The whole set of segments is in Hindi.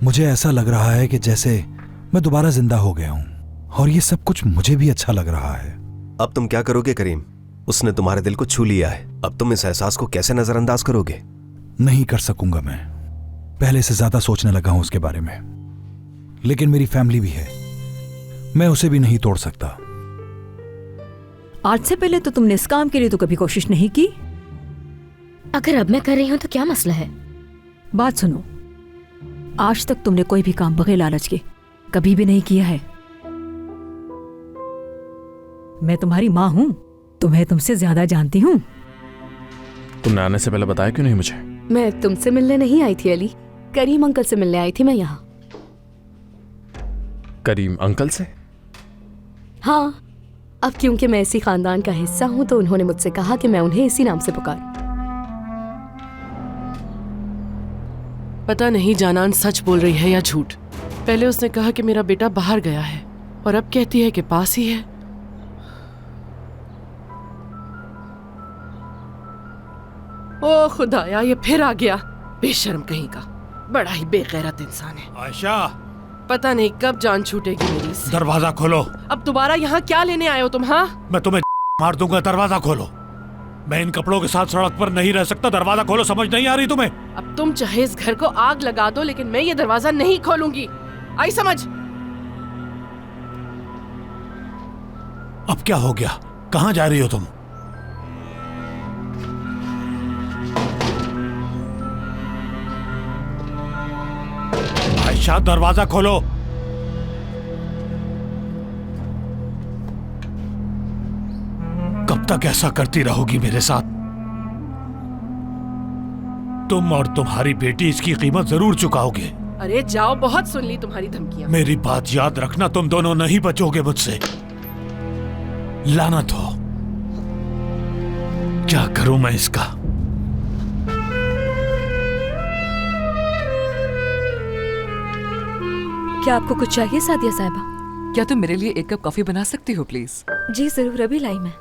मुझे ऐसा लग रहा है कि जैसे मैं दोबारा जिंदा हो गया हूं, और ये सब कुछ मुझे भी अच्छा लग रहा है। अब तुम क्या करोगे करीम? उसने तुम्हारे दिल को छू लिया है। अब तुम इस एहसास को कैसे नजरअंदाज करोगे? नहीं कर सकूंगा मैं। पहले से ज्यादा सोचने लगा हूं उसके बारे में। लेकिन मेरी फैमिली भी है, मैं उसे भी नहीं तोड़ सकता। आज से पहले तो तुमने इस काम के लिए तो कभी कोशिश नहीं की। अगर अब मैं कर रही हूँ तो क्या मसला है? बात सुनो, आज तक तुमने कोई भी काम बगैर लालच के कभी भी नहीं किया है। मैं तुम्हारी माँ हूँ, तुम्हें तुमसे ज्यादा जानती हूँ। तुमने आने से पहले बताया क्यों नहीं मुझे? मैं तुमसे मिलने नहीं आई थी अली, करीम अंकल से मिलने आई थी मैं यहाँ। करीम अंकल से? हाँ, अब क्योंकि मैं इसी खानदान का हिस्सा हूँ तो उन्होंने मुझसे कहा कि मैं उन्हें इसी नाम से पुकारूं। पता नहीं जानान सच बोल रही है या झूठ। पहले उसने कहा कि मेरा बेटा बाहर गया है और अब कहती है कि पास ही है। ओ खुदाया, ये फिर आ गया, बेशर्म कहीं का, बड़ा ही बेगैरत इंसान है। आयशा, पता नहीं कब जान छूटेगी मेरी इससे। दरवाजा खोलो। अब दोबारा यहाँ क्या लेने आए हो तुम? हाँ, मैं तुम्हें मार दूंगा, दरवाजा खोलो। मैं इन कपड़ों के साथ सड़क पर नहीं रह सकता, दरवाजा खोलो। समझ नहीं आ रही तुम्हें? अब तुम चाहे इस घर को आग लगा दो लेकिन मैं ये दरवाजा नहीं खोलूंगी, आई समझ? अब क्या हो गया? कहाँ जा रही हो तुम? आयशा, दरवाजा खोलो। कब तक ऐसा करती रहोगी मेरे साथ? तुम और तुम्हारी बेटी इसकी कीमत जरूर चुकाओगे। अरे जाओ, बहुत सुन ली तुम्हारी धमकियां। मेरी बात याद रखना, तुम दोनों नहीं बचोगे मुझसे। लानत हो। क्या करूं मैं इसका? क्या आपको कुछ चाहिए सादिया साहिबा? क्या तुम मेरे लिए एक कप कॉफी बना सकती हो प्लीज? जी जरूर, अभी लाई मैं।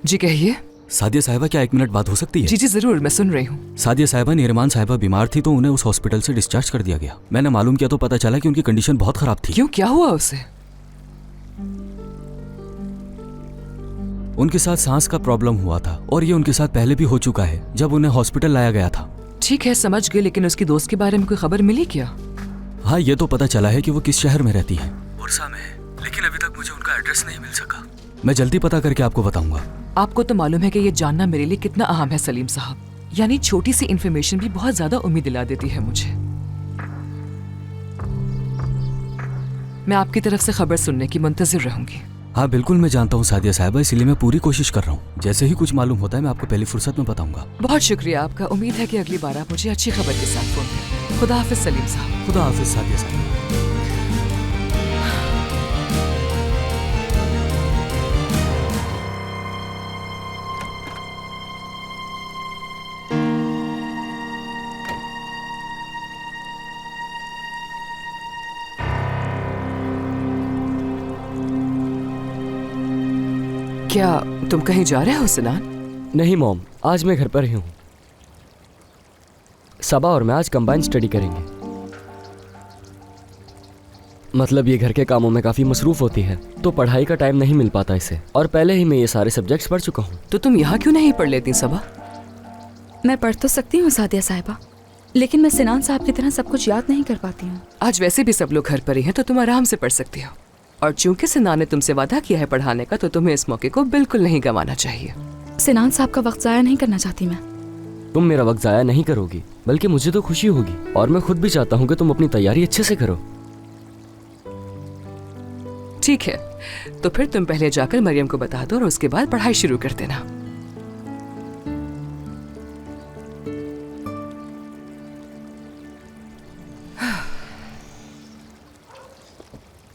जी कहिए। सादिया साहिबा, क्या 1 मिनट बात हो सकती है? जी जी जरूर, मैं सुन रही हूँ। सादिया साहिबा, निरमान साहिबा बीमार थी तो उन्हें उस हॉस्पिटल से डिस्चार्ज कर दिया गया। मैंने मालूम किया तो पता चला कि उनकी कंडीशन बहुत खराब थी। क्यों, क्या हुआ उसे? उनके साथ सांस का प्रॉब्लम हुआ था और ये उनके साथ पहले भी हो चुका है जब उन्हें हॉस्पिटल लाया गया था। ठीक है, समझ गए, लेकिन उसकी दोस्त के बारे में कोई खबर मिली क्या? हाँ, ये तो पता चला है कि वो किस शहर में रहती है। बुरसा में है, लेकिन अभी तक मुझे उनका एड्रेस नहीं मिल सका। मैं जल्दी पता करके आपको बताऊंगा। आपको तो मालूम है कि ये जानना मेरे लिए कितना अहम है सलीम साहब। यानी छोटी सी इन्फॉर्मेशन भी बहुत ज्यादा उम्मीद दिला देती है मुझे। मैं आपकी तरफ से खबर सुनने की मुंतजिर रहूंगी। हाँ बिल्कुल, मैं जानता हूँ सादिया साहिबा, इसीलिए मैं पूरी कोशिश कर रहा हूँ। जैसे ही कुछ मालूम होता है मैं आपको पहली फुर्सत में बताऊंगा। बहुत शुक्रिया आपका। उम्मीद है कि अगली बार आप मुझे अच्छी खबर के साथ फोन करें। खुदा हाफिज सलीम साहब। खुदा हाफिज सादिया साहिबा। क्या तुम कहीं जा रहे हो सिनान? नहीं मॉम, आज मैं घर पर ही हूँ। सबा और मैं आज कंबाइन स्टडी करेंगे। मतलब ये घर के कामों में काफ़ी मसरूफ़ होती है तो पढ़ाई का टाइम नहीं मिल पाता इसे, और पहले ही मैं ये सारे सब्जेक्ट्स पढ़ चुका हूँ। तो तुम यहाँ क्यों नहीं पढ़ लेती सबा? मैं पढ़ तो सकती हूँ सादिया साहिबा, लेकिन मैं सिनान साहब की तरह सब कुछ याद नहीं कर पाती हूँ। आज वैसे भी सब लोग घर पर ही हैं तो तुम आराम से पढ़ सकती हो। और चूंकि सिनान ने तुमसे वादा किया है पढ़ाने का तो तुम्हें इस मौके को बिल्कुल नहीं गंवाना चाहिए। सिनान साहब का वक्त ज़ाया नहीं करना चाहती मैं। तुम मेरा वक्त ज़ाया नहीं करोगी, बल्कि मुझे तो खुशी होगी, और मैं खुद भी चाहता हूँ कि तुम अपनी तैयारी अच्छे से करो। ठीक है, तो फिर तुम पहले जाकर मरियम को बता दो और उसके बाद पढ़ाई शुरू कर देना।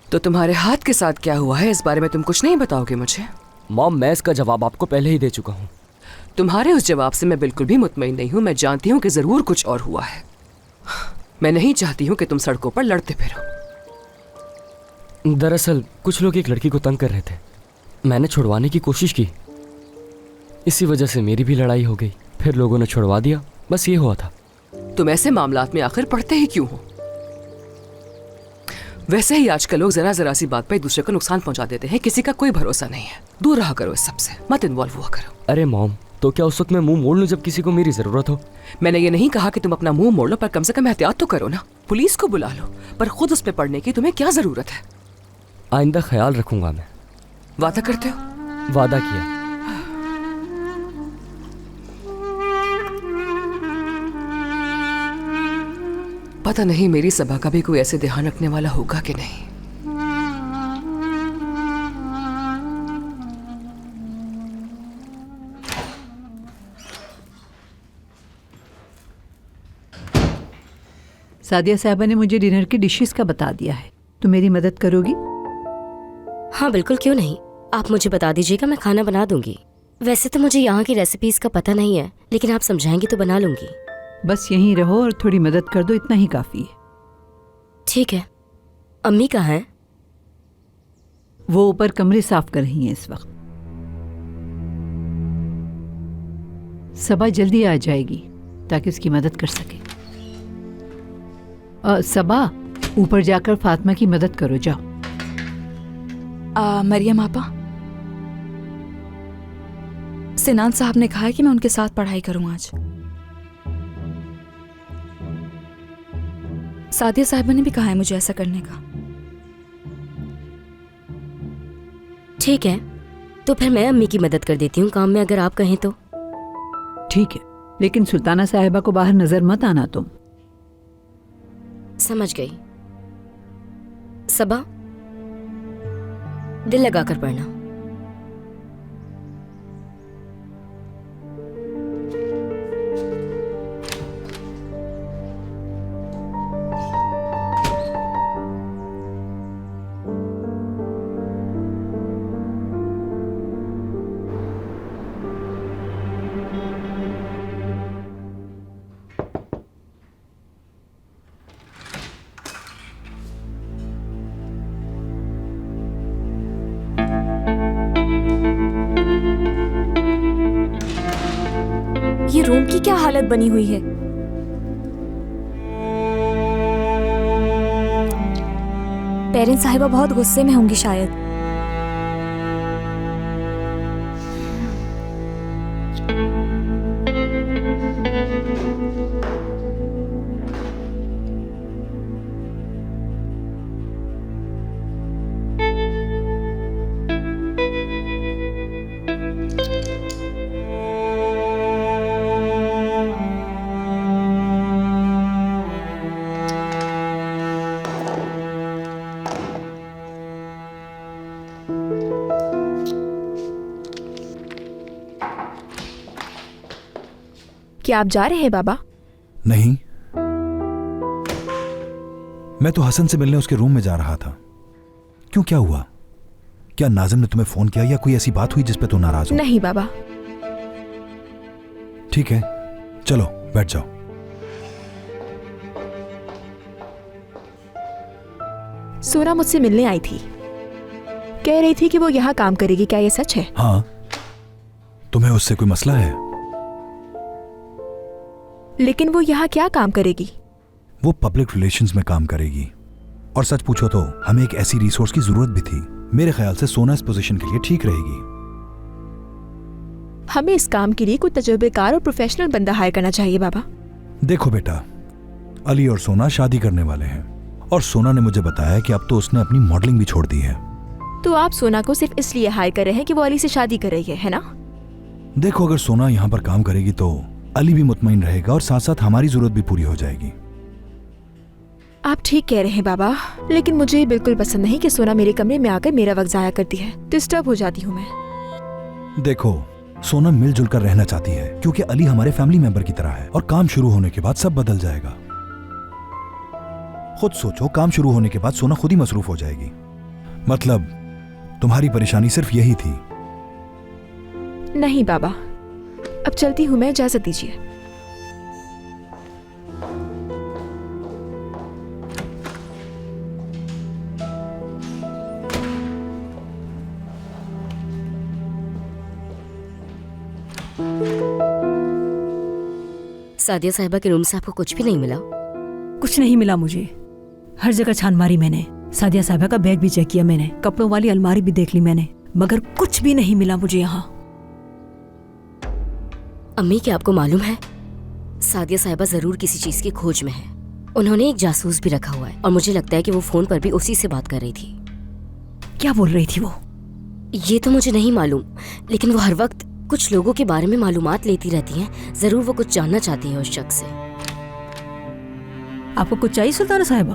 तो तुम्हारे हाथ के साथ क्या हुआ है इस बारे में तुम कुछ नहीं बताओगे मुझे? मॉम, मैं इसका जवाब आपको पहले ही दे चुका हूँ। तुम्हारे उस जवाब से मैं बिल्कुल भी मुतमईन नहीं हूँ। मैं जानती हूँ कि जरूर कुछ और हुआ है। मैं नहीं चाहती हूँ कि तुम सड़कों पर लड़ते फिरो। दरअसल कुछ लोग एक लड़की को तंग कर रहे थे। मैंने छुड़वाने की कोशिश की। इसी वजह से मेरी भी लड़ाई हो गई, फिर लोगों ने छुड़वा दिया, बस ये हुआ था। तुम ऐसे मामलात में आखिर पढ़ते ही क्यों हो? वैसे ही आजकल लोग जरा जरा सी बात पर एक दूसरे को नुकसान पहुंचा देते हैं, किसी का कोई भरोसा नहीं है। दूर रहा करो इस सबसे, मत इन्वॉल्व हुआ करो। अरे मॉम, तो क्या उस वक्त मैं मुंह मोड़ लूं जब किसी को मेरी जरूरत हो? मैंने ये नहीं कहा कि तुम अपना मुंह मोड़ लो, पर कम से कम एहतियात तो करो ना। पुलिस को बुला लो, पर खुद उस पे पड़ने की तुम्हें क्या जरूरत है? आइंदा ख्याल रखूंगा मैं। वादा करते हो? वादा किया। पता नहीं मेरी सभा का भी कोई ऐसे ध्यान रखने वाला होगा कि नहीं। सादिया साहबा ने मुझे डिनर की डिशेस का बता दिया है, तो मेरी मदद करोगी? हाँ बिल्कुल, क्यों नहीं। आप मुझे बता दीजिएगा, मैं खाना बना दूंगी। वैसे तो मुझे यहाँ की रेसिपीज का पता नहीं है, लेकिन आप समझाएंगी तो बना लूंगी। बस यहीं रहो और थोड़ी मदद कर दो, इतना ही काफी है। ठीक है। अम्मी कहाँ हैं? वो ऊपर कमरे साफ कर रही हैं इस वक्त। सबा जल्दी आ जाएगी ताकि उसकी मदद कर सके। सबा, ऊपर जाकर फातिमा की मदद करो, जाओ। मरियम आपा, सिनान साहब ने कहा है कि मैं उनके साथ पढ़ाई करूं आज। सादिया साहिबा ने भी कहा है मुझे ऐसा करने का। ठीक है, तो फिर मैं अम्मी की मदद कर देती हूँ काम में, अगर आप कहें तो। ठीक है, लेकिन सुल्ताना साहिबा को बाहर नजर मत आना तुम। समझ गई। सबा, दिल लगाकर पढ़ना। ये रूम की क्या हालत बनी हुई है। पेरेंट्स साहिबा बहुत गुस्से में होंगी शायद। क्या आप जा रहे हैं बाबा? नहीं, मैं तो हसन से मिलने उसके रूम में जा रहा था। क्यों, क्या हुआ? क्या नाज़िम ने तुम्हें फोन किया या कोई ऐसी बात हुई जिस पे तुम नाराज हो? नहीं बाबा। ठीक है, चलो बैठ जाओ। सोना मुझसे मिलने आई थी, कह रही थी कि वो यहाँ काम करेगी, क्या ये सच है? हाँ, तुम्हें उससे कोई मसला है? लेकिन वो यहाँ क्या काम करेगी? वो पब्लिक रिलेशंस में काम करेगी, और सच पूछो तो हमें एक ऐसी रिसोर्स की जरूरत भी थी। मेरे ख्याल से सोना इस पोजीशन के लिए ठीक रहेगी। हमें इस काम के लिए कोई तजुर्बेकार और प्रोफेशनल बंदा हायर करना चाहिए बाबा। देखो बेटा, अली और सोना शादी करने वाले हैं, और सोना ने मुझे बताया कि अब तो उसने अपनी मॉडलिंग भी छोड़ दी है। तो आप सोना को सिर्फ इसलिए हायर कर रहे हैं कि वो अली से शादी कर रही है ना? देखो, अगर सोना यहाँ पर काम करेगी तो अली भी मुतमईन रहेगा और साथ साथ हमारी जरूरत भी पूरी हो जाएगी। आप ठीक कह रहे हैं बाबा, लेकिन मुझे बिल्कुल पसंद नहीं कि सोना मेरे कमरे में आकर मेरा वक्त जाया करती है। डिस्टर्ब हो जाती हूँ मैं। देखो, सोना मिलजुल कर रहना चाहती है क्योंकि अली हमारे फैमिली मेंबर की तरह है, और काम शुरू होने के बाद सब बदल जाएगा। खुद सोचो, काम शुरू होने के बाद सोना खुद ही मसरूफ हो जाएगी। मतलब तुम्हारी परेशानी सिर्फ यही थी? नहीं बाबा, अब चलती हूँ मैं, इजाजत दीजिए। सादिया साहिबा के रूम से आपको कुछ भी नहीं मिला? कुछ नहीं मिला मुझे। हर जगह छान मारी मैंने। सादिया साहिबा का बैग भी चेक किया मैंने, कपड़ों वाली अलमारी भी देख ली मैंने, मगर कुछ भी नहीं मिला मुझे यहाँ। अम्मी, क्या आपको मालूम है सादिया साहिबा जरूर किसी चीज की खोज में है। उन्होंने एक जासूस भी रखा हुआ है और मुझे लगता है कि वो फोन पर भी उसी से बात कर रही थी। क्या बोल रही थी वो? ये तो मुझे नहीं मालूम, लेकिन वो हर वक्त कुछ लोगों के बारे में मालूमात लेती रहती हैं। जरूर वो कुछ जानना चाहती है उस शख्स से। आपको कुछ चाहिए सुल्ताना साहिबा?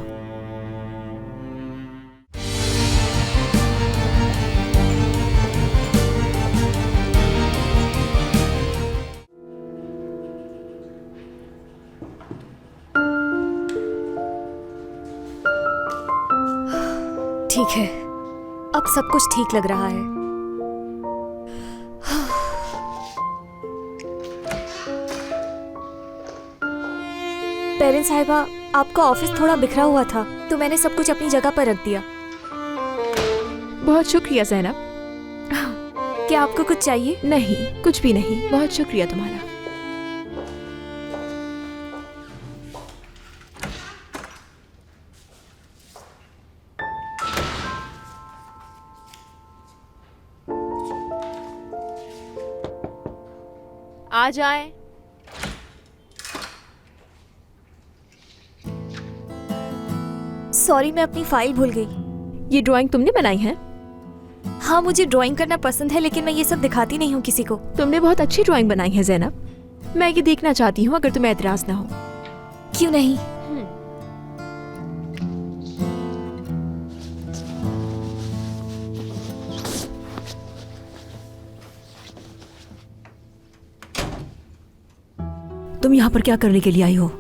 ठीक है, अब सब कुछ ठीक लग रहा है। पेरेंट्स साहिबा, आपका ऑफिस थोड़ा बिखरा हुआ था तो मैंने सब कुछ अपनी जगह पर रख दिया। बहुत शुक्रिया ज़ैनब। क्या आपको कुछ चाहिए? नहीं, कुछ भी नहीं। बहुत शुक्रिया तुम्हारा। आ जाए। सॉरी, मैं अपनी फाइल भूल गई। ये ड्राइंग तुमने बनाई है? हाँ, मुझे ड्राइंग करना पसंद है, लेकिन मैं ये सब दिखाती नहीं हूँ किसी को। तुमने बहुत अच्छी ड्राइंग बनाई है ज़ैनब। मैं ये देखना चाहती हूँ, अगर तुम्हें एतराज ना हो। क्यों नहीं? तुम यहाँ पर क्या करने के लिए आई हो?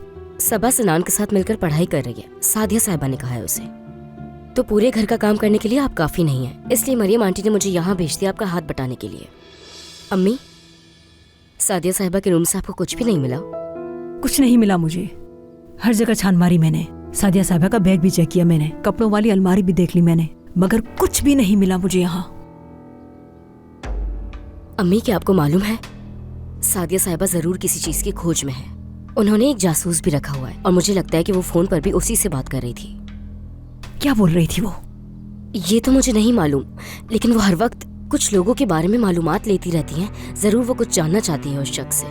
सबा सनान के साथ मिलकर पढ़ाई कर रही है, सादिया साहिबा ने कहा है उसे। तो पूरे घर का काम करने के लिए आप काफी नहीं है, इसलिए मरियम आंटी ने मुझे यहाँ भेज दिया आपका हाथ बटाने के लिए। अम्मी, सादिया साहिबा के रूम से आपको कुछ भी नहीं मिला? कुछ नहीं मिला मुझे। हर जगह छान मारी मैंने। सादिया साहिबा का बैग भी चेक किया मैंने, कपड़ों वाली अलमारी भी देख ली मैंने, मगर कुछ भी नहीं मिला मुझे यहाँ। अम्मी, क्या आपको मालूम है सादिया साहिबा जरूर किसी चीज की खोज में है। उन्होंने एक जासूस भी रखा हुआ है और मुझे लगता है कि वो फोन पर भी उसी से बात कर रही थी। क्या बोल रही थी वो? ये तो मुझे नहीं मालूम, लेकिन वो हर वक्त कुछ लोगों के बारे में मालूमात लेती रहती हैं। जरूर वो कुछ जानना चाहती है उस शख्स से।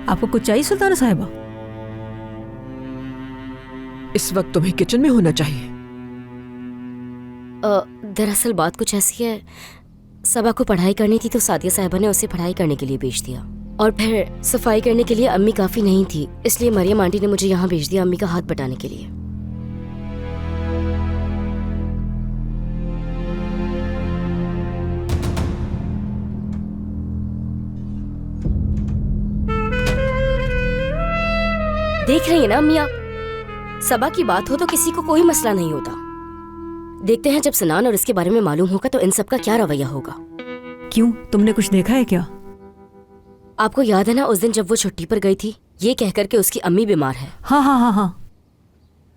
आपको कुछ चाहिए सुल्ताना साहिबा? इस वक्त तुम्हें किचन में होना चाहिए। दरअसल बात कुछ ऐसी है, सबा को पढ़ाई करनी थी तो सादिया साहिबा ने उसे पढ़ाई करने के लिए भेज दिया, और फिर सफाई करने के लिए अम्मी काफी नहीं थी, इसलिए मरियम आंटी ने मुझे यहाँ भेज दिया अम्मी का हाथ बटाने के लिए। देख रही है ना अम्मी आप, सबा की बात हो तो किसी को कोई मसला नहीं होता। देखते हैं जब सनान और इसके बारे में मालूम होगा तो इन सब का क्या रवैया होगा। क्यों, तुमने कुछ देखा है क्या? आपको याद है ना उस दिन जब वो छुट्टी पर गई थी, ये कहकर के उसकी अम्मी बीमार है। हाँ हाँ हाँ हाँ।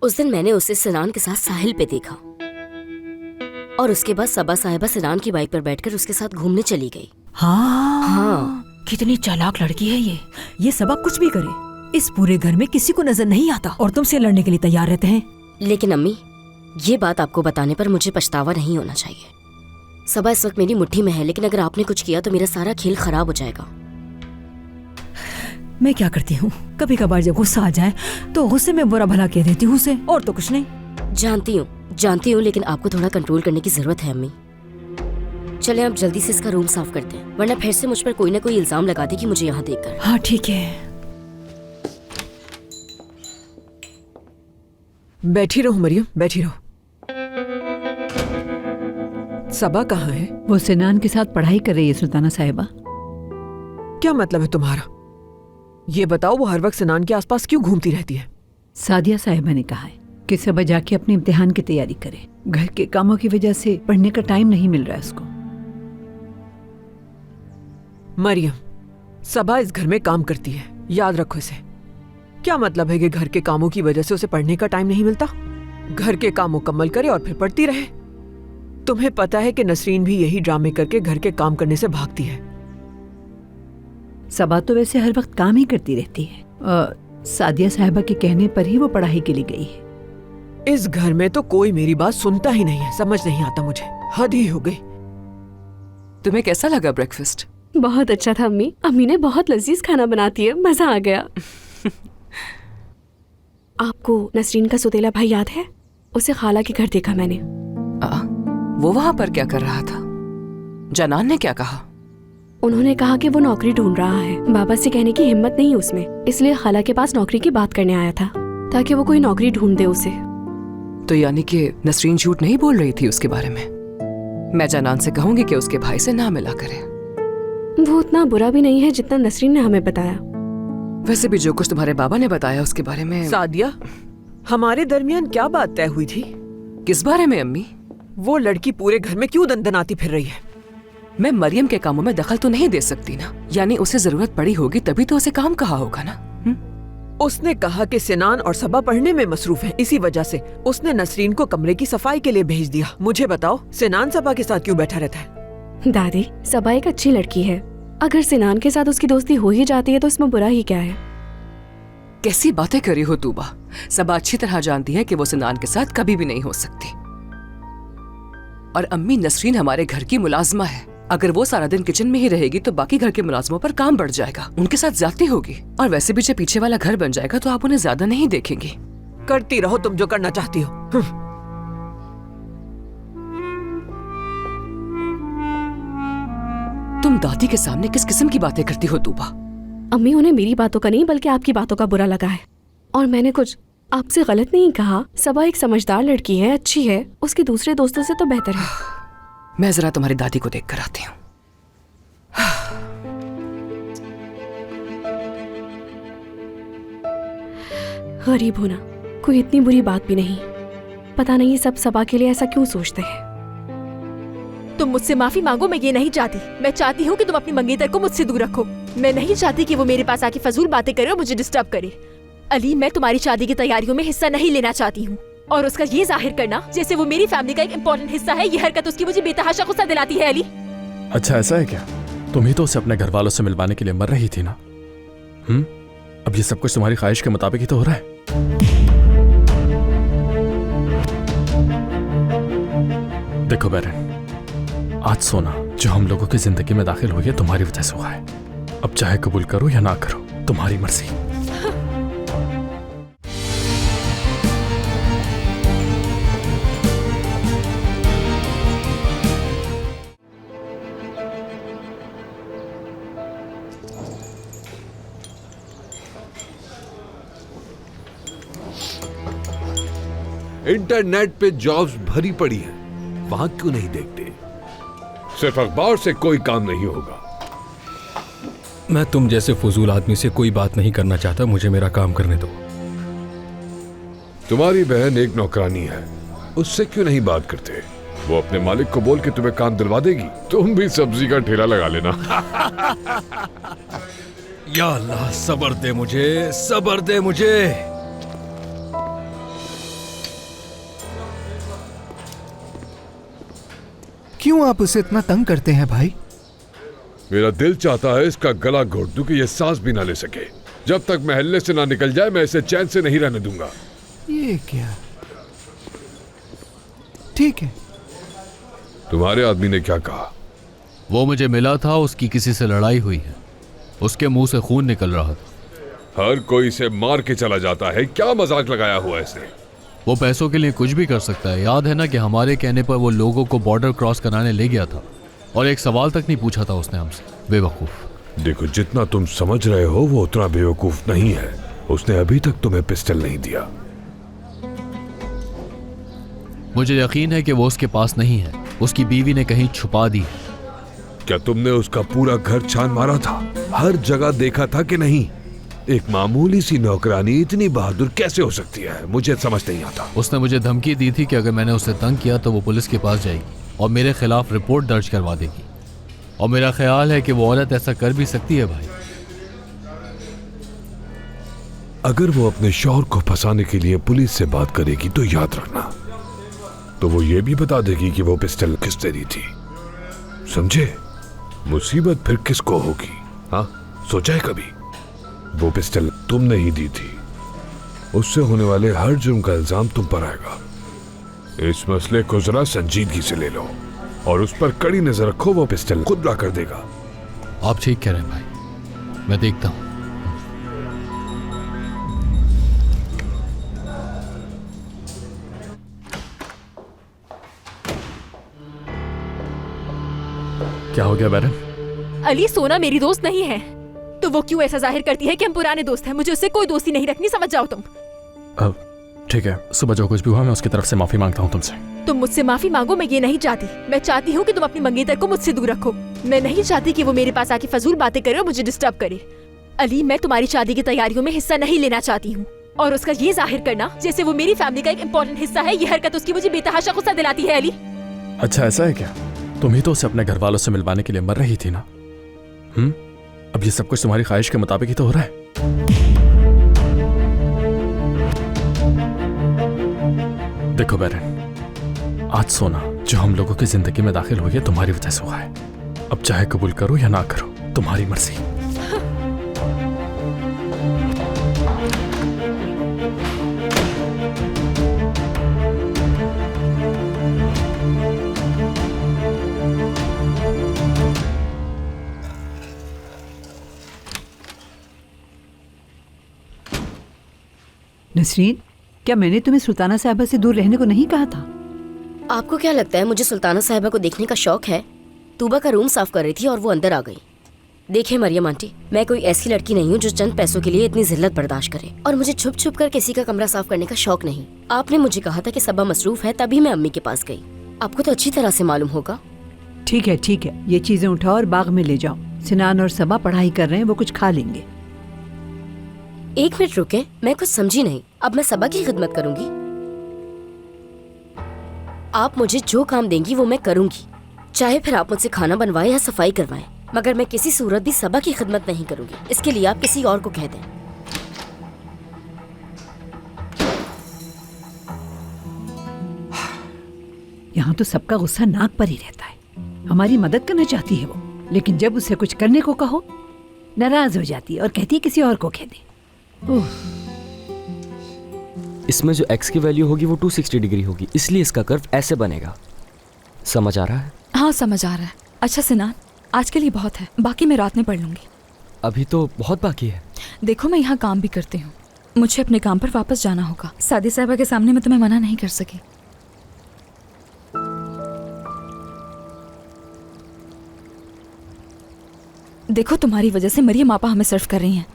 उस दिन मैंने उसे सनान के साथ साहिल पे देखा, और उसके बाद सबा साहिबा सनान की बाइक पर बैठकर उसके साथ घूमने चली गई। हाँ, कितनी चालाक लड़की है ये सबा कुछ भी करे, इस पूरे घर में किसी को नजर नहीं आता और तुमसे लड़ने के लिए तैयार रहते हैं। लेकिन अम्मी, ये बात आपको बताने पर मुझे पछतावा नहीं होना चाहिए। सबा इस वक्त मेरी मुट्ठी में है, लेकिन अगर आपने कुछ किया तो मेरा सारा खेल खराब हो जाएगा। मैं क्या करती हूँ, कभी कभार जब गुस्सा आ जाए तो गुस्से में बुरा भला कह देती हूँ उसे, और तो कुछ नहीं। जानती हूँ, लेकिन आपको थोड़ा कंट्रोल करने की जरूरत है अम्मी। चले आप जल्दी से इसका रूम साफ करते हैं, वरना फिर से मुझ पर कोई ना कोई इल्जाम लगा देगी मुझे यहाँ देखकर। हाँ ठीक है। बैठी रहो मरियम, बैठी रहो। सबा कहाँ है? वो सिनान के साथ पढ़ाई कर रही है सुल्ताना साहिबा। क्या मतलब है तुम्हारा? ये बताओ, वो हर वक्त सिनान के आसपास क्यों घूमती रहती है? सादिया साहिबा ने कहा है कि सबा जाके अपने इम्तिहान की तैयारी करे। घर के कामों की वजह से पढ़ने का टाइम नहीं मिल रहा है उसको। मरियम, सबा इस घर में काम करती है, याद रखो इसे। क्या मतलब है कि घर के कामों की वजह से उसे पढ़ने का टाइम नहीं मिलता? घर के काम मुकम्मल करे और फिर पढ़ती रहे। तुम्हें पता है कि नसरीन भी यही ड्रामे करके घर के काम करने से भागती है। सबा तो वैसे हर वक्त काम ही करती रहती है। सादिया साहिबा के कहने पर ही वो पढ़ाई के लिए गई है। इस घर में तो कोई मेरी बात सुनता ही नहीं है, समझ नहीं आता मुझे, हद ही हो गई। तुम्हें कैसा लगा ब्रेकफास्ट? बहुत अच्छा था अम्मी। अम्मी ने बहुत लजीज खाना बनाती है, मजा आ गया। आपको नसरीन का सुतेला भाई याद है? उसे खाला के घर देखा मैंने। वो वहां पर क्या कर रहा था? जनान ने क्या कहा? उन्होंने कहा कि वो नौकरी ढूंढ रहा है। बाबा से कहने की हिम्मत नहीं उसमें, इसलिए खाला के पास नौकरी की बात करने आया था ताकि वो कोई नौकरी ढूंढ दे उसे। तो यानी कि नसरीन झूठ नहीं बोल रही थी उसके बारे में। मैं जनान से कहूंगी कि उसके भाई से ना मिला करे। वो उतना बुरा भी नहीं है जितना नसरीन ने हमें बताया। वैसे भी जो कुछ तुम्हारे बाबा ने बताया उसके बारे में। सादिया, हमारे दरमियान क्या बात तय हुई थी? किस बारे में अम्मी? वो लड़की पूरे घर में क्यों दंदनाती फिर रही है? मैं मरियम के कामों में दखल तो नहीं दे सकती ना। यानी उसे जरूरत पड़ी होगी तभी तो उसे काम कहा होगा ना। उसने कहा कि सिनान और सबा पढ़ने में मसरूफ हैं, इसी वजह से उसने नसरीन को कमरे की सफाई के लिए भेज दिया। मुझे बताओ, सिनान सबा के साथ क्यों बैठा रहता है? दादी, सबा एक अच्छी लड़की है। अगर सिनान के साथ उसकी दोस्ती हो ही जाती है तो इसमें बुरा ही क्या है? कैसी बातें करी हो तूबा। सबा अच्छी तरह जानती है कि वो सिनान के साथ कभी भी नहीं हो सकती। और अम्मी, नसरीन हमारे घर की मुलाजमा है। अगर वो सारा दिन किचन में ही रहेगी तो बाकी घर के मुलाजमों पर काम बढ़ जाएगा, उनके साथ ज्यादती होगी। और वैसे भी जब पीछे वाला घर बन जाएगा तो आप उन्हें ज्यादा नहीं देखेंगी। करती रहो तुम जो करना चाहती हो। तुम दादी के सामने किस किस्म की बातें करती हो तूबा? अम्मी, उन्हें मेरी बातों का नहीं बल्कि आपकी बातों का बुरा लगा है। और मैंने कुछ आपसे गलत नहीं कहा। सबा एक समझदार लड़की है, अच्छी है, उसके दूसरे दोस्तों से तो बेहतर है। मैं जरा तुम्हारी दादी को देख कर आती हूँ। गरीब होना कोई इतनी बुरी बात भी नहीं। पता नहीं सब सबा के लिए ऐसा क्यों सोचते हैं। तुम मुझसे माफी मांगो, मैं ये नहीं चाहती। मैं चाहती हूँ कि तुम अपनी मंगेतर को मुझसे दूर रखो। मैं नहीं चाहती कि वो मेरे पास आके फजूल बातें करे और मुझे डिस्टर्ब करे। अली, मैं तुम्हारी शादी की तैयारियों में हिस्सा नहीं लेना चाहती हूँ। और उसका ये जाहिर करना जैसे वो मेरी फैमिली का एक इम्पोर्टेंट हिस्सा है, ये हरकत उसकी मुझे बेतहाशा गुस्सा दिलाती है। अली, अच्छा ऐसा है क्या? तुम ही तो उसे अपने घर वालों से मिलवाने के लिए मर रही थी ना? अब ये सब कुछ तुम्हारी ख्वाहिश के मुताबिक ही तो हो रहा है। देखो बैरन, आज सोना जो हम लोगों की जिंदगी में दाखिल हुई है तुम्हारी वजह से हुआ है। अब चाहे कबूल करो या ना करो, तुम्हारी मर्जी। इंटरनेट पे जॉब्स भरी पड़ी हैं, वहां क्यों नहीं देखते? सिर्फ अखबार से कोई काम नहीं होगा। मैं तुम जैसे फजूल आदमी से कोई बात नहीं करना चाहता, मुझे मेरा काम करने दो। तुम्हारी बहन एक नौकरानी है, उससे क्यों नहीं बात करते? वो अपने मालिक को बोल के तुम्हें काम दिलवा देगी। तुम भी सब्जी का ठेला लगा लेना। या अल्लाह, सब्र दे मुझे, सब्र दे मुझे। क्यों आप उसे इतना तंग करते हैं भाई? मेरा दिल चाहता है इसका गला घोट दूं कि ये सांस भी ना ले सके। जब तक महल्ले से ना निकल जाए मैं इसे चैन से नहीं रहने दूंगा। ये क्या? ठीक है। तुम्हारे आदमी ने क्या कहा? वो मुझे मिला था, उसकी किसी से लड़ाई हुई है, उसके मुंह से खून निकल रहा था। हर कोई इसे मार के चला जाता है, क्या मजाक लगाया हुआ है इसने? वो पैसों के लिए कुछ भी कर सकता है। याद है ना कि हमारे कहने पर वो लोगों को बॉर्डर क्रॉस कराने ले गया था और एक सवाल तक नहीं पूछा था उसने हमसे। बेवकूफ। देखो, जितना तुम समझ रहे हो वो उतना बेवकूफ नहीं है। उसने अभी तक तुम्हें पिस्टल नहीं दिया। मुझे यकीन है कि वो उसके पास नहीं है, उसकी बीवी ने कहीं छुपा दी है। क्या तुमने उसका पूरा घर छान मारा था? हर जगह देखा था कि नहीं? एक मामूली सी नौकरानी इतनी बहादुर कैसे हो सकती है? मुझे समझ नहीं आता। उसने मुझे धमकी दी थी कि अगर मैंने उसे तंग किया तो वो पुलिस के पास जाएगी और मेरे खिलाफ रिपोर्ट दर्ज करवा देगी। और मेरा ख्याल है कि वो औरत ऐसा कर भी सकती है भाई। अगर वो अपने शौहर को फंसाने के लिए पुलिस से बात करेगी तो याद रखना, तो वो ये भी बता देगी कि वो पिस्टल किसने दी थी। समझे? मुसीबत फिर किसको होगी? हाँ, सोचा है कभी? वो पिस्टल तुमने ही दी थी। उससे होने वाले हर जुर्म का इल्जाम तुम पर आएगा। इस मसले को जरा संजीदगी से ले लो और उस पर कड़ी नजर रखो। वो पिस्टल खुद ला कर देगा। आप ठीक कह रहे हैं भाई, मैं देखता हूं। क्या हो गया बैरन? अली, सोना मेरी दोस्त नहीं है, तो वो क्यों ऐसा जाहिर करती है कि हम पुराने दोस्त हैं? मुझे उससे कोई दोस्ती नहीं रखनी, समझ जाओ तुम। ठीक है, सुबह जो कुछ भी हुआ मैं उसकी तरफ से माफी मांगता हूँ तुमसे। तुम मुझसे माफी मांगो, मैं ये नहीं चाहती। मैं चाहती हूँ कि तुम अपनी मंगेतर को मुझसे दूर रखो। मैं नहीं चाहती कि वो मेरे पास आके फजूल बातें करे और मुझे डिस्टर्ब करे। अली, मैं तुम्हारी शादी की तैयारियों में हिस्सा नहीं लेना चाहती हूँ, और उसका ये जाहिर करना जैसे वो मेरी फैमिली का एक इम्पोर्टेंट हिस्सा है, ये हरकत उसकी मुझे बेतहाशा गुस्सा दिलाती है। अली, अच्छा ऐसा है क्या? तुम ही तो उसे अपने घर वालों से मिलवाने के लिए मर रही थी ना? अब ये सब कुछ तुम्हारी ख्वाहिश के मुताबिक ही तो हो रहा है। देखो बैरन, आज सोना जो हम लोगों की जिंदगी में दाखिल हुई है तुम्हारी वजह से हुआ है। अब चाहे कबूल करो या ना करो, तुम्हारी मर्जी। नसरीन, क्या मैंने तुम्हें सुल्ताना साहिबा से दूर रहने को नहीं कहा था? आपको क्या लगता है मुझे सुल्ताना साहिबा को देखने का शौक है? तूबा का रूम साफ कर रही थी और वो अंदर आ गई। देखिए मरियम आंटी, मैं कोई ऐसी लड़की नहीं हूँ जो चंद पैसों के लिए इतनी जिल्लत बर्दाश्त करे, और मुझे छुप छुप कर किसी का कमरा साफ करने का शौक नहीं। आपने मुझे कहा था कि सबा मसरूफ है, तभी मैं अम्मी के पास गई। आपको तो अच्छी तरह से मालूम होगा। ठीक है, ये चीजें उठाओ और बाग में ले जाओ। सिनान और सबा पढ़ाई कर रहे हैं, वो कुछ खा लेंगे। एक मिनट रुके, मैं कुछ समझी नहीं। अब मैं सबा की खिदमत करूंगी? आप मुझे जो काम देंगी वो मैं करूंगी, चाहे फिर आप मुझसे खाना बनवाएं या सफाई करवाएं, मगर मैं किसी सूरत भी सबा की खिदमत नहीं करूंगी। इसके लिए आप किसी और को कह दें। यहाँ तो सबका गुस्सा नाक पर ही रहता है। हमारी मदद करना चाहती है वो, लेकिन जब उसे कुछ करने को कहो नाराज हो जाती है और कहती है किसी और को कह दे। इसमें जो x की वैल्यू होगी वो 260 डिग्री होगी, इसलिए इसका कर्व ऐसे बनेगा। समझ आ रहा है? हाँ समझ आ रहा है। अच्छा सिनान, आज के लिए बहुत है, बाकी मैं रात में पढ़ लूंगी। अभी तो बहुत बाकी है। देखो मैं यहाँ काम भी करती हूँ, मुझे अपने काम पर वापस जाना होगा। सादी साहिबा के सामने मैं तुम्हें मना नहीं कर सकी। देखो तुम्हारी वजह से मरियम आपा हमें सर्व कर रही हैं।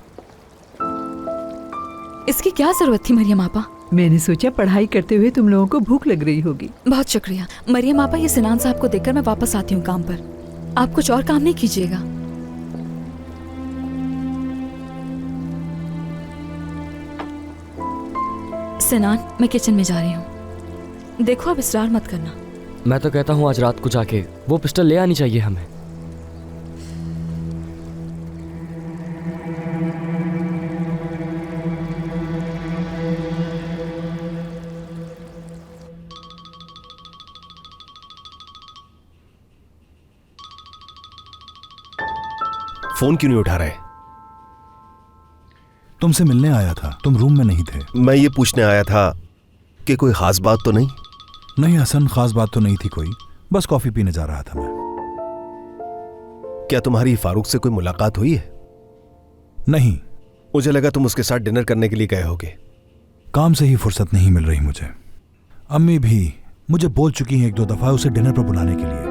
इसकी क्या जरूरत थी मरियम आपा? मैंने सोचा पढ़ाई करते हुए तुम लोगों को भूख लग रही होगी। बहुत शुक्रिया मरियम आपा। ये सिनान साहब को देखकर मैं वापस आती हूँ काम पर। आप कुछ और काम नहीं कीजिएगा। सिनान, मैं किचन में जा रही हूँ। देखो अब इसरार मत करना। मैं तो कहता हूँ आज रात को जाके वो पिस्टल ले आनी चाहिए हमें। फोन क्यों नहीं उठा रहे? तुमसे मिलने आया था, तुम रूम में नहीं थे। मैं ये पूछने आया था कि कोई खास बात तो नहीं? नहीं हसन, खास बात तो नहीं थी कोई, बस कॉफी पीने जा रहा था मैं। क्या तुम्हारी फारूक से कोई मुलाकात हुई है? नहीं। मुझे लगा तुम उसके साथ डिनर करने के लिए गए होगे। काम से ही फुर्सत नहीं मिल रही मुझे। अम्मी भी मुझे बोल चुकी हैं 1-2 दफा उसे डिनर पर बुलाने के लिए।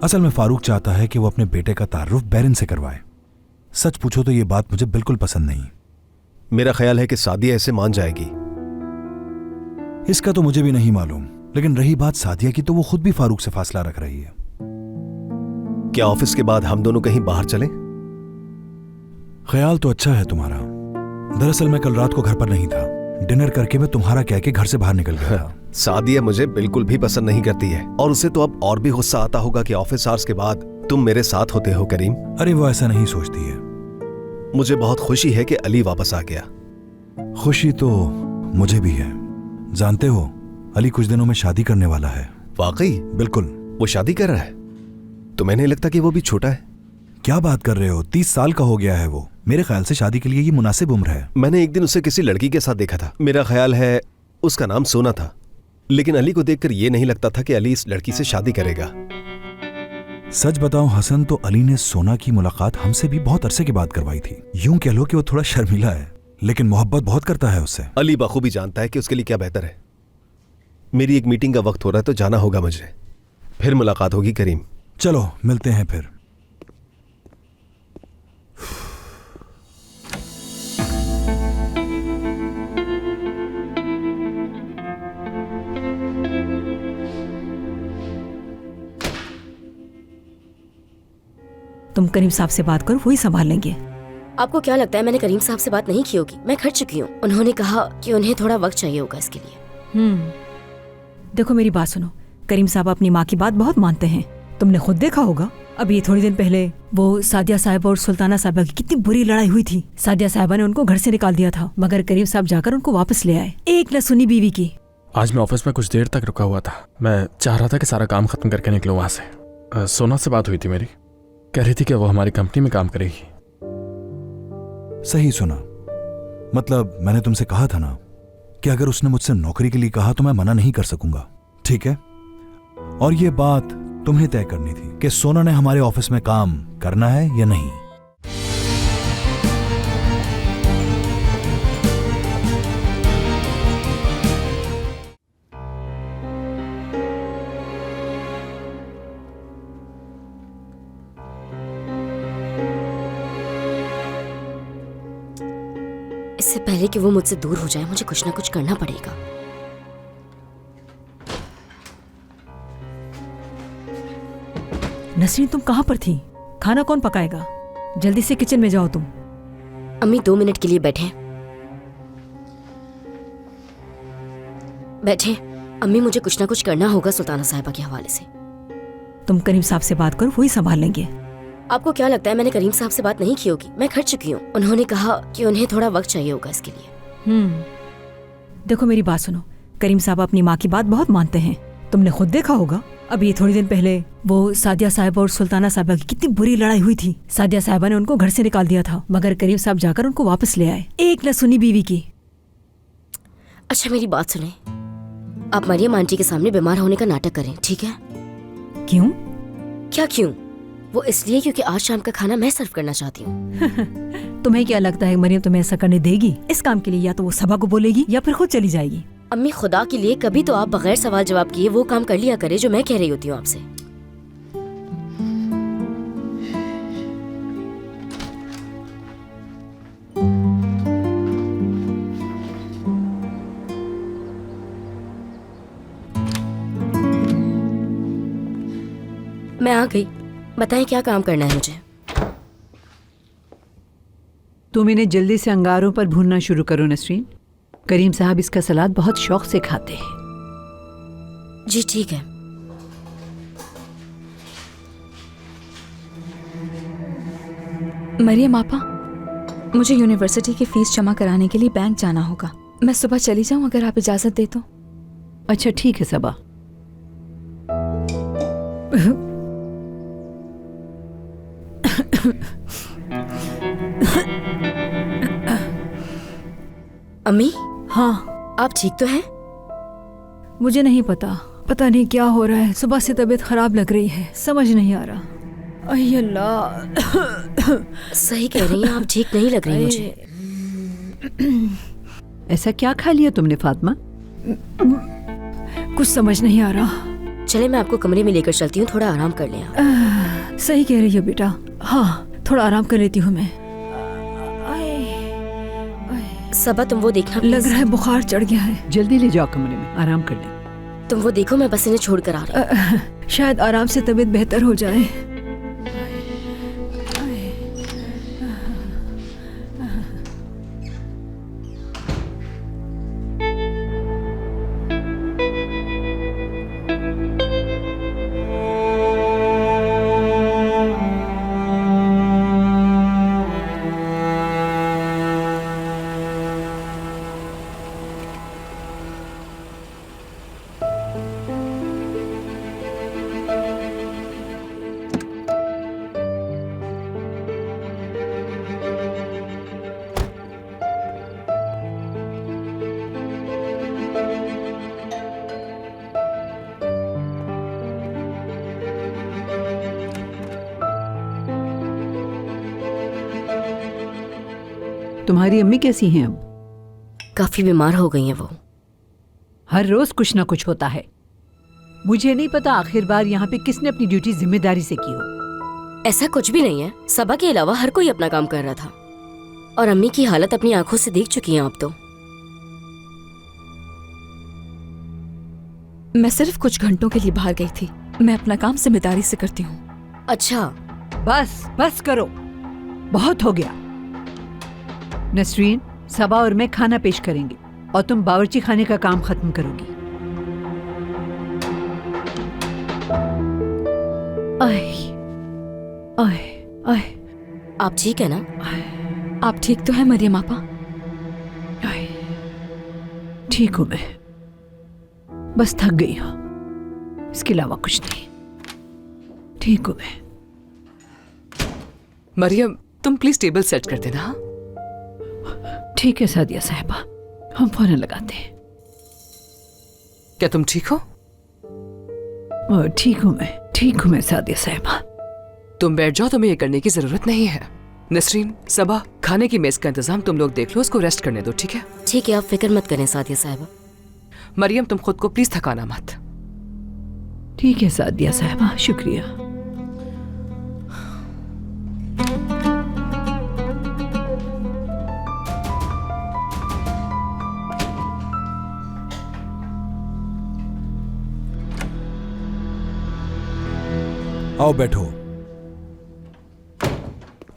असल में फारूक चाहता है कि वो अपने बेटे का तारुफ बैरन से करवाए। सच पूछो तो ये बात मुझे बिल्कुल पसंद नहीं। मेरा ख्याल है कि सादिया ऐसे मान जाएगी। इसका तो मुझे भी नहीं मालूम, लेकिन रही बात सादिया की तो वो खुद भी फारूक से फासला रख रही है। क्या ऑफिस के बाद हम दोनों कहीं बाहर चलें? ख्याल तो अच्छा है तुम्हारा। दरअसल मैं कल रात को घर पर नहीं था। डिनर करके मैं तुम्हारा कह के घर से बाहर निकल गया था। सादिया मुझे बिल्कुल भी पसंद नहीं करती है, और उसे तो अब और भी गुस्सा आता होगा कि ऑफिस आवर्स के बाद तुम मेरे साथ होते हो करीम। अरे वो ऐसा नहीं सोचती है। मुझे बहुत खुशी है कि अली वापस आ गया। खुशी तो मुझे भी है। जानते हो अली कुछ दिनों में शादी करने वाला है। वाकई? बिल्कुल। वो शादी कर रहा है? तो मैंने लगता कि वो भी छोटा है। क्या बात कर रहे हो? 30 साल का हो गया है वो। मेरे ख्याल से शादी के लिए ये मुनासिब उम्र है। मैंने एक दिन उसे किसी लड़की के साथ देखा था। मेरा ख्याल है उसका नाम सोना था, लेकिन अली को देखकर ये नहीं लगता था कि अली इस लड़की से शादी करेगा। सच बताऊं हसन, तो अली ने सोना की मुलाकात हमसे भी बहुत अरसे के बाद करवाई थी। यूं कह लो कि वो थोड़ा शर्मिला है, लेकिन मोहब्बत बहुत करता है उससे। अली बखूबी जानता है कि उसके लिए क्या बेहतर है। मेरी एक मीटिंग का वक्त हो रहा है तो जाना होगा मुझे। फिर मुलाकात होगी करीम। चलो मिलते हैं फिर। तुम करीम साहब से बात करो, वही संभाल लेंगे। आपको क्या लगता है मैंने करीम साहब से बात नहीं की होगी? मैं खट चुकी हूँ। उन्होंने कहा कि उन्हें थोड़ा वक्त चाहिए होगा इसके लिए। देखो मेरी बात सुनो, करीम साहब अपनी माँ की बात बहुत मानते हैं। तुमने खुद देखा होगा, अभी थोड़ी दिन पहले वो सादिया साहिबा और सुल्ताना साहिबा की कितनी बुरी लड़ाई हुई थी। सादिया साहिबा ने उनको घर से निकाल दिया था, मगर करीम साहब जाकर उनको वापस ले आए, एक न सुनी बीवी की। आज मैं ऑफिस में कुछ देर तक रुका हुआ था। मैं चाह रहा था कि सारा काम खत्म करके निकलूं वहां से। सोना से बात हुई थी मेरी, कह रही थी कि वो हमारी कंपनी में काम करेगी। सही सुना। मतलब मैंने तुमसे कहा था ना कि अगर उसने मुझसे नौकरी के लिए कहा तो मैं मना नहीं कर सकूंगा, ठीक है? और ये बात तुम्हें तय करनी थी कि सोना ने हमारे ऑफिस में काम करना है या नहीं। इससे पहले कि वो मुझसे दूर हो जाए मुझे कुछ ना कुछ करना पड़ेगा। नसरीन, तुम कहाँ पर थी? खाना कौन पकाएगा? जल्दी से किचन में जाओ तुम। अम्मी 2 मिनट के लिए बैठे बैठे। अम्मी मुझे कुछ ना कुछ करना होगा सुल्ताना साहिबा के हवाले से। तुम करीम साहब से बात करो, वही संभाल लेंगे। आपको क्या लगता है मैंने करीम साहब से बात नहीं की होगी? मैं खट चुकी हूँ। उन्होंने कहा कि उन्हें थोड़ा वक्त चाहिए होगा इसके लिए। देखो मेरी बात सुनो, करीम साहब अपनी माँ की बात बहुत मानते हैं। तुमने खुद देखा होगा, अभी थोड़ी दिन पहले वो सादिया साहिबा और सुल्ताना साहिबा की कितनी बुरी लड़ाई हुई थी। सादिया साहिबा ने उनको घर से निकाल दिया था, मगर करीम साहब जाकर उनको वापस ले आए, एक न सुनी बीवी की। अच्छा मेरी बात सुने, आप मरियम आंटी के सामने बीमार होने का नाटक करें, ठीक है? क्यों? क्या क्यों? वो इसलिए क्योंकि आज शाम का खाना मैं सर्व करना चाहती हूँ। तुम्हें क्या लगता है मरियम तुम्हें ऐसा करने देगी? इस काम के लिए या तो वो सबा को बोलेगी या फिर खुद चली जाएगी। अम्मी खुदा के लिए कभी तो आप बगैर सवाल जवाब किए वो काम कर लिया करे जो मैं कह रही होती हूँ आपसे। मैं आ गई, बताएं क्या काम करना है मुझे? तुम इन्हें जल्दी से अंगारों पर भूनना शुरू करो नसरीन। करीम साहब इसका सलाद बहुत शौक से खाते हैं। जी ठीक है। मरियम आपा, मुझे यूनिवर्सिटी की फीस जमा कराने के लिए बैंक जाना होगा। मैं सुबह चली जाऊं अगर आप इजाजत दे तो। अच्छा ठीक है सबा। अम्मी? हाँ। आप ठीक तो हैं? मुझे नहीं पता, पता नहीं क्या हो रहा है। सुबह से तबीयत खराब लग रही है, समझ नहीं आ रहा। अय अल्लाह। सही कह रही हैं आप, ठीक नहीं लग रही मुझे। ऐसा क्या खा लिया तुमने फातिमा? कुछ समझ नहीं आ रहा। चले मैं आपको कमरे में लेकर चलती हूँ, थोड़ा आराम कर लें आप। सही कह रही हो बेटा, हाँ थोड़ा आराम कर लेती हूँ मैं। सबा तुम वो देखना, लग रहा है बुखार चढ़ गया है। जल्दी ले जाओ कमरे में, आराम कर ले। तुम वो देखो, मैं बस इन्हें छोड़कर आ रही हूँ। शायद आराम से तबीयत बेहतर हो जाए। तुम्हारी अम्मी कैसी हैं अब? काफी बीमार हो गई हैं वो। हर रोज कुछ ना कुछ होता है। मुझे नहीं पता आखिर बार यहाँ पे किसने अपनी ड्यूटी जिम्मेदारी से की हो। ऐसा कुछ भी नहीं है, सबा के अलावा हर कोई अपना काम कर रहा था और अम्मी की हालत अपनी आंखों से देख चुकी हैं आप तो। मैं सिर्फ कुछ घंटों के लिए बाहर गई थी। मैं अपना काम जिम्मेदारी से करती हूँ। अच्छा बस बस करो, बहुत हो गया। नसरीन, सबा और मैं खाना पेश करेंगे और तुम बावर्ची खाने का काम खत्म करोगी। आए, आए, आए। आप ठीक है ना? आप ठीक तो है मरियम आपा? ठीक हूं मैं, बस थक गई हूं, इसके अलावा कुछ नहीं। ठीक हूं मैं। मरियम, तुम प्लीज टेबल सेट कर देना। हाँ? ठीक है सादिया साहिबा, हम फौरन लगाते हैं। क्या तुम ठीक हो? ठीक हूँ मैं सादिया साहिबा। तुम बैठ जाओ, तुम्हें ये करने की जरूरत नहीं है। नसरीन, सबा, खाने की मेज का इंतजाम तुम लोग देख लो, उसको रेस्ट करने दो, ठीक है? ठीक है, आप फिक्र मत करें सादिया साहिबा। मरियम, तुम खुद को प्लीज थकाना मत। ठीक है सादिया साहिबा, शुक्रिया। आओ बैठो।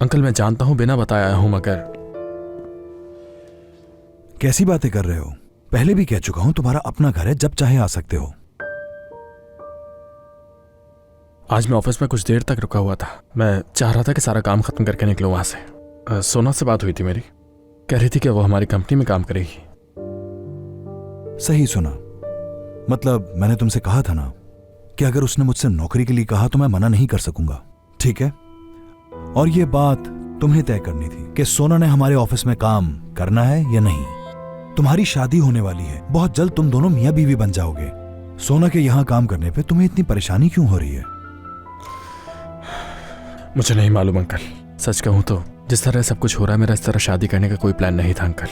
अंकल, मैं जानता हूं बिना बताए आया हूं, मगर कैसी बातें कर रहे हो? पहले भी कह चुका हूं, तुम्हारा अपना घर है, जब चाहे आ सकते हो। आज मैं ऑफिस में कुछ देर तक रुका हुआ था। मैं चाह रहा था कि सारा काम खत्म करके निकलूं वहां से। सोना से बात हुई थी मेरी, कह रही थी कि वो हमारी कंपनी में काम करेगी। सही सुना। मतलब मैंने तुमसे कहा था ना कि अगर उसने मुझसे नौकरी के लिए कहा तो मैं मना नहीं कर सकूंगा, ठीक है? और ये बात तुम्हें तय करनी थी कि सोना ने हमारे ऑफिस में काम करना है या नहीं। तुम्हारी शादी होने वाली है, बहुत जल्द तुम दोनों मियां बीवी बन जाओगे। सोना के यहां काम करने पे तुम्हें इतनी परेशानी क्यों हो रही है? मुझे नहीं मालूम अंकल, सच कहूं तो जिस तरह सब कुछ हो रहा है, मेरा इस तरह शादी करने का कोई प्लान नहीं था अंकल।